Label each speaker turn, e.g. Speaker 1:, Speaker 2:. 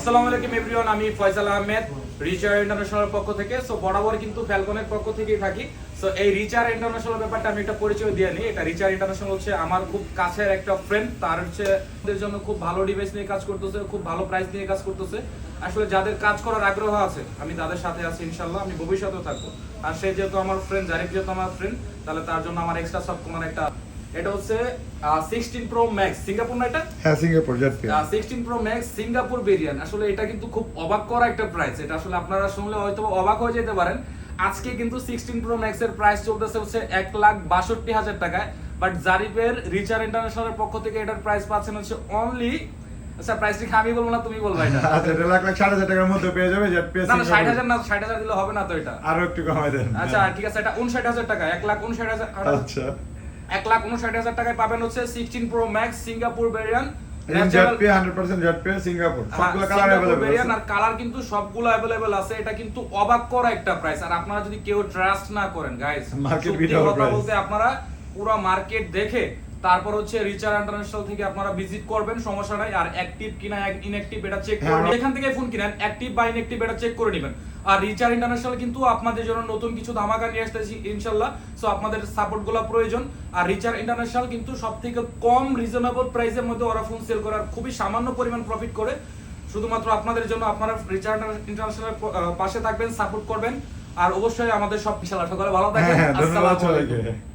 Speaker 1: আসসালামু আলাইকুম এভরিওয়ান, আমি ফয়সাল আহমেদ রিচার ইন্টারন্যাশনাল পক্ষ থেকে। সো বরাবর কিন্তু ফ্যালকনের পক্ষ থেকেই থাকি। সো এই রিচার ইন্টারন্যাশনাল ব্যাপারটা আমি একটা পরিচয় দিয়ে নিই। এটা রিচার ইন্টারন্যাশনাল হচ্ছে আমার খুব কাছের একটা ফ্রেন্ড। তার হচ্ছে ওদের জন্য খুব ভালো ডিভাইস নিয়ে কাজ করতেছে, খুব ভালো প্রাইস নিয়ে কাজ করতেছে। আসলে যাদের কাজ করার আগ্রহ আছে আমি তাদের সাথে আছি ইনশাল্লাহ, আমি ভবিষ্যতেও থাকবো। আর সে যেহেতু আমার ফ্রেন্ড, জারিফ যেহেতু আমার ফ্রেন্ড, তাহলে তার জন্য আমার এক্সট্রা সব মানে একটা, এটা হচ্ছে 16 প্রো ম্যাক্স সিঙ্গাপুর না এটা?
Speaker 2: হ্যাঁ, সিঙ্গাপুর জেটপি
Speaker 1: 16 প্রো ম্যাক্স সিঙ্গাপুর ভেরিয়েন্ট। আসলে এটা কিন্তু খুব অবাক করা একটা প্রাইস। এটা আসলে আপনারা শুনলে হয়তো অবাক হয়ে যেতে পারেন। আজকে কিন্তু 16 প্রো ম্যাক্স এর প্রাইস চলতেছে হচ্ছে 1,62,000 টাকায়। বাট জারিফের রিচার ইন্টারন্যাশনালের পক্ষ থেকে এটার প্রাইস পাচ্ছেন হচ্ছে অনলি, আচ্ছা প্রাইসটি আমি বলবো না, তুমি বলবা এটা।
Speaker 2: আচ্ছা, এটা 1,60,000 টাকার মধ্যে পেয়ে যাবে জেটপি।
Speaker 1: না না, 60,000 না, 60,000 দিলে হবে না তো এটা।
Speaker 2: আরো একটু কমাই দেন।
Speaker 1: আচ্ছা ঠিক আছে, এটা 59,000 টাকা, 1,59,000।
Speaker 2: আচ্ছা,
Speaker 1: 1,59,000 টাকায় পাবেন হচ্ছে 16 প্রো ম্যাক্স সিঙ্গাপুর ভেরিয়েন্ট।
Speaker 2: জেটপি 100% জেটপি সিঙ্গাপুর, সবগুলো কালার अवेलेबल আছে।
Speaker 1: আর কালার কিন্তু সবগুলো अवेलेबल আছে। এটা কিন্তু অবাক করা একটা প্রাইস। আর আপনারা যদি কেউ ট্রাস্ট না করেন গাইস,
Speaker 2: মার্কেট
Speaker 1: সত্যি
Speaker 2: ভিডিও
Speaker 1: কথা
Speaker 2: প্রাইস
Speaker 1: বলতে আপনারা পুরো মার্কেট দেখে তারপর হচ্ছে রিচার ইন্টারন্যাশনাল থেকে আপনারা ভিজিট করবেন, সমস্যা নাই। আর অ্যাক্টিভ কিনা ইনঅ্যাক্টিভ এটা চেক করে এখান থেকে ফোন কিনেন, অ্যাক্টিভ বা ইনঅ্যাক্টিভ এটা চেক করে নেবেন। আর রিচার ইন্টারন্যাশনাল কিন্তু আপনাদের জন্য নতুন কিছু ধামাকা নিয়ে আসতেছি ইনশাআল্লাহ। সো আপনাদের সাপোর্টগুলো প্রয়োজন। আর রিচার ইন্টারন্যাশনাল কিন্তু সবথেকে কম রিজনেবল প্রাইসের মধ্যে ওরা ফোন সেল করার খুবই সামান্য পরিমাণ প্রফিট করে। শুধুমাত্র আপনাদের জন্য আপনারা রিচার ইন্টারন্যাশনাল পাশে থাকবেন, সাপোর্ট করবেন। আর অবশ্যই আমাদের সব বিশাল আশা করে ভালো থাকবেন।
Speaker 2: হ্যাঁ, ধন্যবাদ
Speaker 1: আসসালামু আলাইকুম।
Speaker 2: সবাইকে।